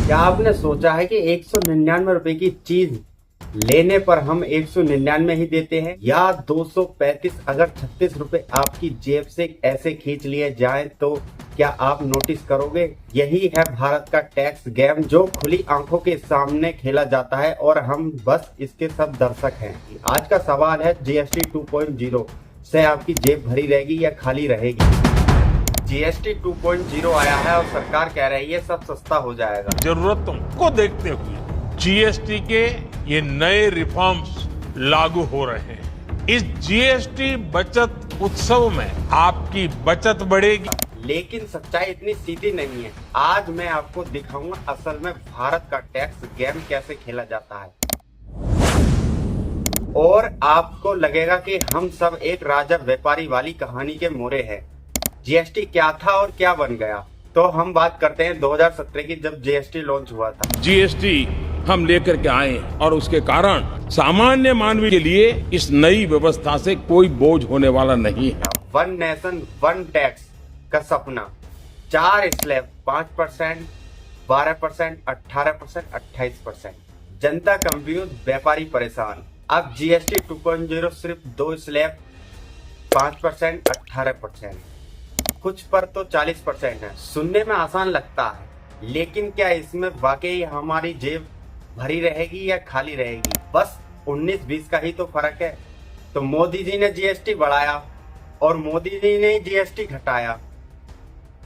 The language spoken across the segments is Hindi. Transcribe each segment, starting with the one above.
क्या आपने सोचा है कि 199 रुपए की चीज लेने पर हम 199 ही देते हैं, या 235 अगर 36 रुपए आपकी जेब से ऐसे खींच लिए जाएं तो क्या आप नोटिस करोगे? यही है भारत का टैक्स गेम जो खुली आंखों के सामने खेला जाता है और हम बस इसके सब दर्शक हैं। आज का सवाल है, जीएसटी 2.0 से आपकी जेब भरी रहेगी या खाली रहेगी? जीएसटी 2.0 आया है और सरकार कह रही है सब सस्ता हो जाएगा। जरूरतों को देखते हुए जीएसटी के ये नए रिफॉर्म्स लागू हो रहे हैं। इस जीएसटी बचत उत्सव में आपकी बचत बढ़ेगी। लेकिन सच्चाई इतनी सीधी नहीं है। आज मैं आपको दिखाऊंगा असल में भारत का टैक्स गेम कैसे खेला जाता है, और आपको लगेगा कि हम सब एक राजा व्यापारी वाली कहानी के मोरे हैं। जीएसटी क्या था और क्या बन गया, तो हम बात करते हैं 2017 की, जब जीएसटी लॉन्च हुआ था। जीएसटी हम लेकर के आए और उसके कारण सामान्य मानवी के लिए इस नई व्यवस्था से कोई बोझ होने वाला नहीं है। वन नेशन वन टैक्स का सपना, 4 स्लैब, 5%, 12%, 18%, 28%। जनता कंफ्यूज, व्यापारी परेशान। अब जीएसटी 2.0 सिर्फ 2 स्लैब, 5%, 18%, कुछ पर तो 40% है। सुनने में आसान लगता है, लेकिन क्या इसमें वाकई हमारी जेब भरी रहेगी या खाली रहेगी? बस 19-20 का ही तो फर्क है। तो मोदी जी ने जीएसटी बढ़ाया और मोदी जी ने जीएसटी घटाया।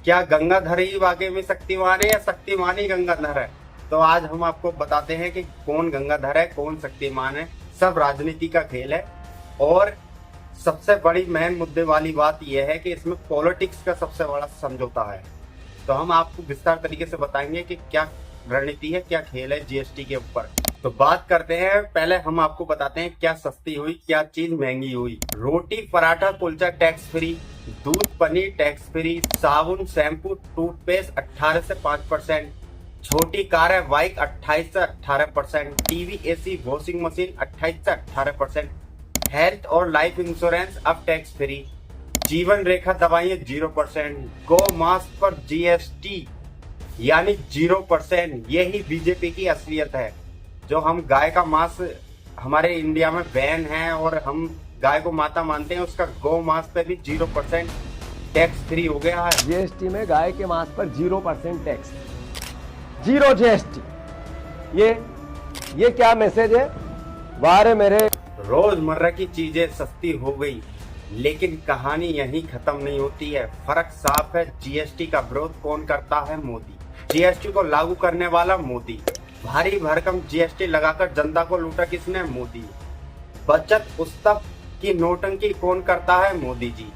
क्या गंगाधर ही वाकई में शक्तिमान है या शक्तिमान ही गंगाधर है? तो आज हम आपको बताते हैं कि कौन गंगाधर है, कौन शक्तिमान है। सब राजनीति का खेल है, और सबसे बड़ी मेन मुद्दे वाली बात यह है कि इसमें पॉलिटिक्स का सबसे बड़ा समझौता है। तो हम आपको विस्तार तरीके से बताएंगे कि क्या रणनीति है, क्या खेल है जीएसटी के ऊपर। तो बात करते हैं, पहले हम आपको बताते हैं क्या सस्ती हुई, क्या चीज महंगी हुई। रोटी, पराठा, कुलचा टैक्स फ्री, दूध, पनीर टैक्स फ्री, साबुन, शैम्पू, टूथपेस्ट 18 से 5%, छोटी कार है बाइक 28 से 18%, टीवी, एसी, वॉशिंग मशीन 28 से 18%, हेल्थ और लाइफ इंश्योरेंस अब टैक्स फ्री, जीवन रेखा दवाइयां 0%, गो मास्क पर जीएसटी यानी 0%। यही बीजेपी की असलियत है। जो हम गाय का मांस हमारे इंडिया में बैन है और हम गाय को माता मानते हैं, उसका गो मांस पे भी 0% टैक्स फ्री हो गया है। जीएसटी में गाय के मांस पर 0% टैक्स, 0 जीएसटी। ये क्या मैसेज है? वाह रे मेरे। रोजमर्रा की चीजें सस्ती हो गई, लेकिन कहानी यहीं खत्म नहीं होती है। फर्क साफ है। जीएसटी का विरोध कौन करता है? मोदी। जीएसटी को लागू करने वाला मोदी। भारी भरकम जीएसटी लगाकर जनता को लूटा किसने? मोदी। बचत उत्सव की नोटंकी कौन करता है? मोदी जी।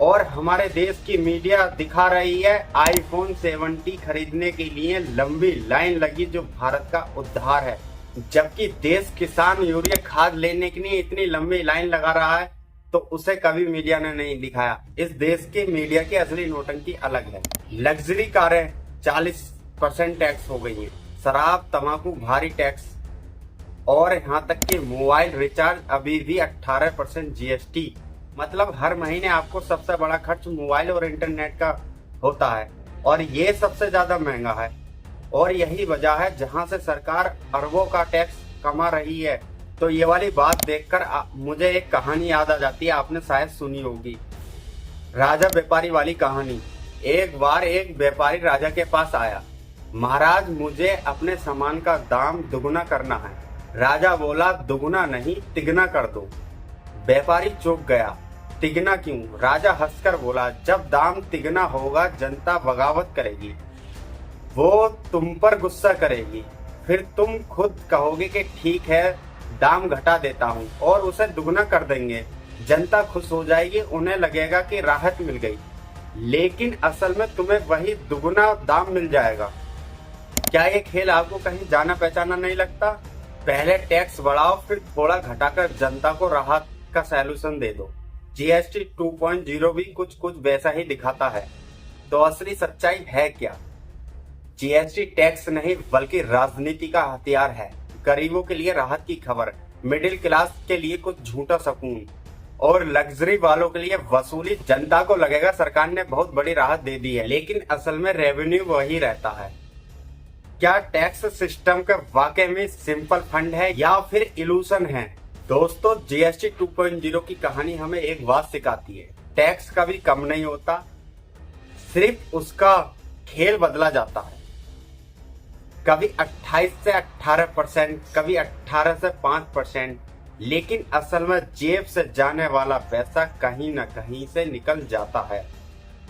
और हमारे देश की मीडिया दिखा रही है आईफोन 70 खरीदने के लिए लंबी लाइन लगी जो भारत का उद्धार है, जबकि देश किसान यूरिया खाद लेने के लिए इतनी लंबी लाइन लगा रहा है, तो उसे कभी मीडिया ने नहीं दिखाया। इस देश के मीडिया की असली नोटंकी अलग है। लग्जरी कारें 40% टैक्स हो गई हैं, शराब, तंबाकू भारी टैक्स, और यहाँ तक कि मोबाइल रिचार्ज अभी भी 18% जीएसटी। मतलब हर महीने आपको सबसे बड़ा खर्च मोबाइल और इंटरनेट का होता है, और ये सबसे ज्यादा महंगा है। और यही वजह है जहां से सरकार अरबों का टैक्स कमा रही है। तो ये वाली बात देखकर मुझे एक कहानी याद आ जाती है, आपने शायद सुनी होगी, राजा व्यापारी वाली कहानी। एक बार एक व्यापारी राजा के पास आया, महाराज मुझे अपने सामान का दाम दुगुना करना है। राजा बोला, दुगुना नहीं तिगुना कर दो। व्यापारी चौंक गया, तिगुना क्यों? राजा हंसकर बोला, जब दाम तिगुना होगा जनता बगावत करेगी, वो तुम पर गुस्सा करेगी, फिर तुम खुद कहोगे कि ठीक है दाम घटा देता हूँ, और उसे दुगना कर देंगे। जनता खुश हो जाएगी, उन्हें लगेगा कि राहत मिल गई, लेकिन असल में तुम्हें वही दुगना दाम मिल जाएगा। क्या ये खेल आपको कहीं जाना पहचाना नहीं लगता? पहले टैक्स बढ़ाओ, फिर थोड़ा घटाकर जनता को राहत का सॉल्यूशन दे दो। जीएसटी 2.0 भी कुछ वैसा ही दिखाता है। तो असली सच्चाई है क्या? जीएसटी टैक्स नहीं बल्कि राजनीति का हथियार है। गरीबों के लिए राहत की खबर, मिडिल क्लास के लिए कुछ झूठा सुकून, और लग्जरी वालों के लिए वसूली। जनता को लगेगा सरकार ने बहुत बड़ी राहत दे दी है, लेकिन असल में रेवेन्यू वही रहता है। क्या टैक्स सिस्टम का वाकई में सिंपल फंड है या फिर इल्यूशन है? दोस्तों, जीएसटी 2.0 की कहानी हमें एक बात सिखाती है, टैक्स कभी कम नहीं होता, सिर्फ उसका खेल बदला जाता है। कभी 28 से 18%, कभी 18 से 5%, लेकिन असल में जेब से जाने वाला पैसा कहीं ना कहीं से निकल जाता है।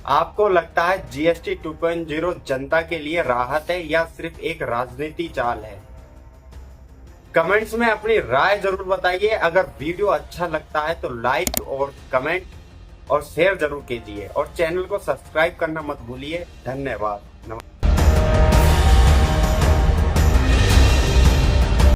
आपको लगता है जीएसटी 2.0 जनता के लिए राहत है या सिर्फ एक राजनीति चाल है? कमेंट्स में अपनी राय जरूर बताइए। अगर वीडियो अच्छा लगता है तो लाइक और कमेंट और शेयर जरूर कीजिए और चैनल को सब्सक्राइब करना मत भूलिए। धन्यवाद।